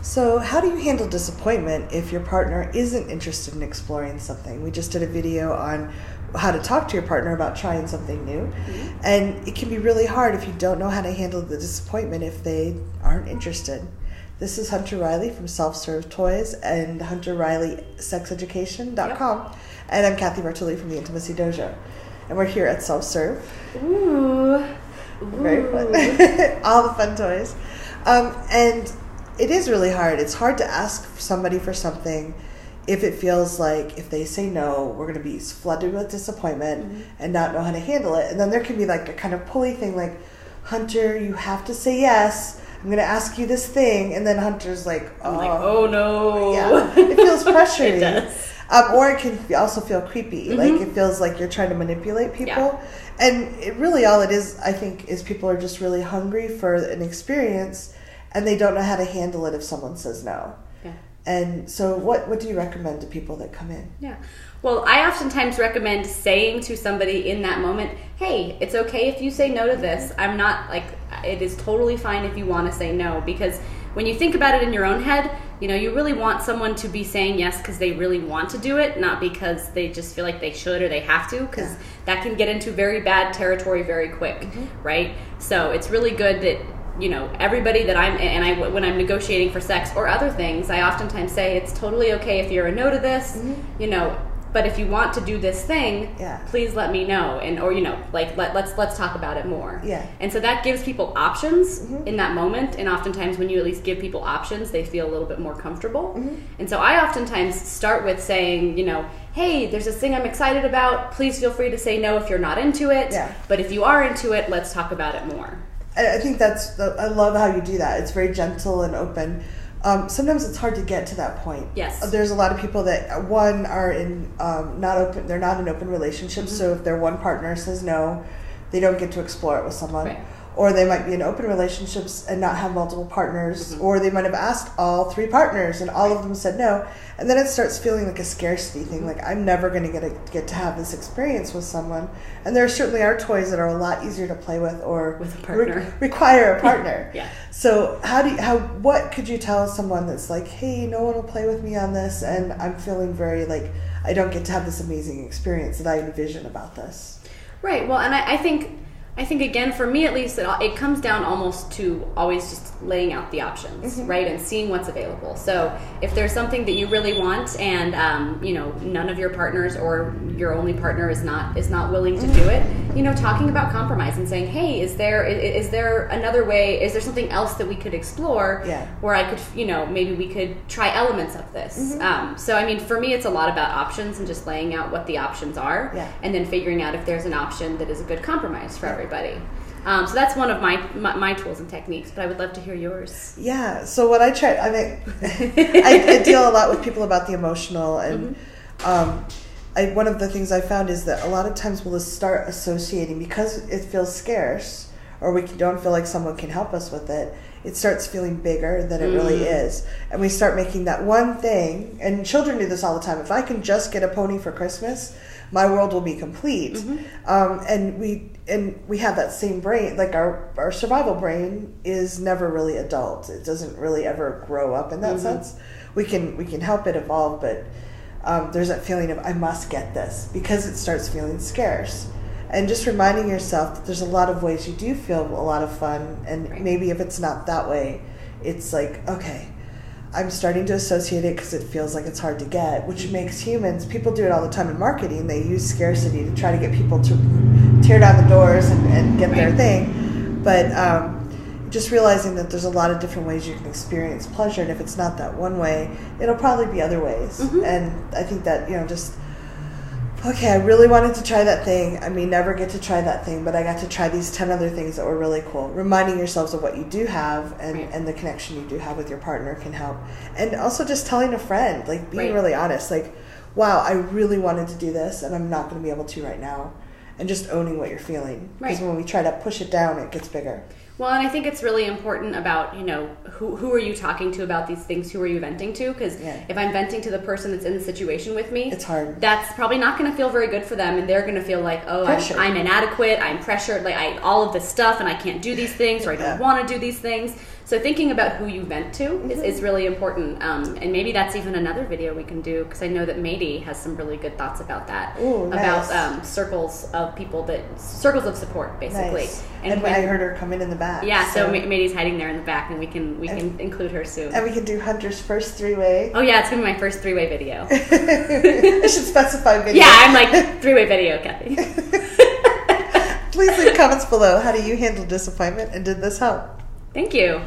So how do you handle disappointment if your partner isn't interested in exploring something? We just did a video on how to talk to your partner about trying something new. Mm-hmm. And it can be really hard if you don't know how to handle the disappointment if they aren't interested. This is Hunter Riley from Self-Serve Toys and HunterRileySexEducation.com. Yep. And I'm Kathy Bartoli from the Intimacy Dojo. And we're here at Self-Serve. Ooh. Very fun. All the fun toys. And it is really hard. It's hard to ask somebody for something if it feels like if they say no, we're going to be flooded with disappointment mm-hmm. and not know how to handle it. And then there can be like a kind of pulley thing like, Hunter, you have to say yes. I'm going to ask you this thing. And then Hunter's like, oh no. Yeah, it feels pressuring. It does. Or it can also feel creepy. Mm-hmm. Like it feels like you're trying to manipulate people. Yeah. And it really all it is, I think, is people are just really hungry for an experience and they don't know how to handle it if someone says no. Yeah. And so what do you recommend to people that come in? Yeah. Well, I oftentimes recommend saying to somebody in that moment, hey, it's okay if you say no to this. I'm not like, it is totally fine if you want to say no. Because when you think about it in your own head, you know, you really want someone to be saying yes because they really want to do it, not because they just feel like they should or they have to, because that can get into very bad territory very quick, mm-hmm. right? So it's really good that, you know, everybody that when I'm negotiating for sex or other things, I oftentimes say it's totally okay if you're a no to this, mm-hmm. you know, but if you want to do this thing, please let me know, or you know, like let's talk about it more. Yeah. And so that gives people options mm-hmm. in that moment, and oftentimes when you at least give people options, they feel a little bit more comfortable. Mm-hmm. And so I oftentimes start with saying, you know, hey, there's this thing I'm excited about. Please feel free to say no if you're not into it. Yeah. But if you are into it, let's talk about it more. I think I love how you do that. It's very gentle and open. Sometimes it's hard to get to that point. Yes. There's a lot of people that, are in not open. They're not in open relationships. Mm-hmm. So if their one partner says no, they don't get to explore it with someone. Right. Or they might be in open relationships and not have multiple partners. Mm-hmm. Or they might have asked all three partners and all of them said no. And then it starts feeling like a scarcity thing. Like, I'm never going to get to have this experience with someone. And there certainly are toys that are a lot easier to play with or with a partner. Require a partner. Yeah. So what could you tell someone that's like, hey, no one will play with me on this and I'm feeling very like I don't get to have this amazing experience that I envision about this? Right. Well, and I think again, for me at least, it comes down almost to always just laying out the options, mm-hmm. right, and seeing what's available. So if there's something that you really want, and you know, none of your partners or your only partner is not willing to mm-hmm. do it, you know, talking about compromise and saying, hey, is there another way? Is there something else that we could explore? Yeah. Where I could, you know, maybe we could try elements of this. Mm-hmm. So I mean, for me, it's a lot about options and just laying out what the options are, and then figuring out if there's an option that is a good compromise for everybody. So that's one of my tools and techniques, but I would love to hear yours. Yeah. So what I try, I mean, I deal a lot with people about the emotional, and mm-hmm. One of the things I found is that a lot of times we'll just start associating because it feels scarce, or we don't feel like someone can help us with it. It starts feeling bigger than it really is, and we start making that one thing. And children do this all the time. If I can just get a pony for Christmas, my world will be complete. Mm-hmm. And we have that same brain, like our survival brain is never really adult. It doesn't really ever grow up in that mm-hmm. sense. We can help it evolve, but there's that feeling of I must get this because it starts feeling scarce. And just reminding yourself that there's a lot of ways you do feel a lot of fun, and maybe if it's not that way, it's like, okay, I'm starting to associate it because it feels like it's hard to get, which makes people do it all the time in marketing. They use scarcity to try to get people to tear down the doors and get their thing. But just realizing that there's a lot of different ways you can experience pleasure, and if it's not that one way, it'll probably be other ways. Mm-hmm. And I think that, you know, just, okay, I really wanted to try that thing. I may never get to try that thing, but I got to try these 10 other things that were really cool. Reminding yourselves of what you do have and the connection you do have with your partner can help. And also just telling a friend, like being really honest, like, wow, I really wanted to do this and I'm not going to be able to right now. And just owning what you're feeling. Because when we try to push it down, it gets bigger. Well, and I think it's really important about, you know, who are you talking to about these things? Who are you venting to? Because if I'm venting to the person that's in the situation with me, it's hard. That's probably not going to feel very good for them, and they're going to feel like, oh, I'm inadequate, I'm pressured, like all of this stuff, and I can't do these things, or I don't want to do these things. So thinking about who you vent to is really important. And maybe that's even another video we can do, because I know that Mady has some really good thoughts about that. Ooh, nice. About circles of people, circles of support, basically. Nice. And I heard her come in the back. Yeah, so Mady's hiding there in the back, and we can include her soon. And we can do Hunter's first 3-way. Oh yeah, it's going to be my first 3-way video. I should specify video. Yeah, I'm like, 3-way video, Kathy. Please leave comments below. How do you handle disappointment, and did this help? Thank you.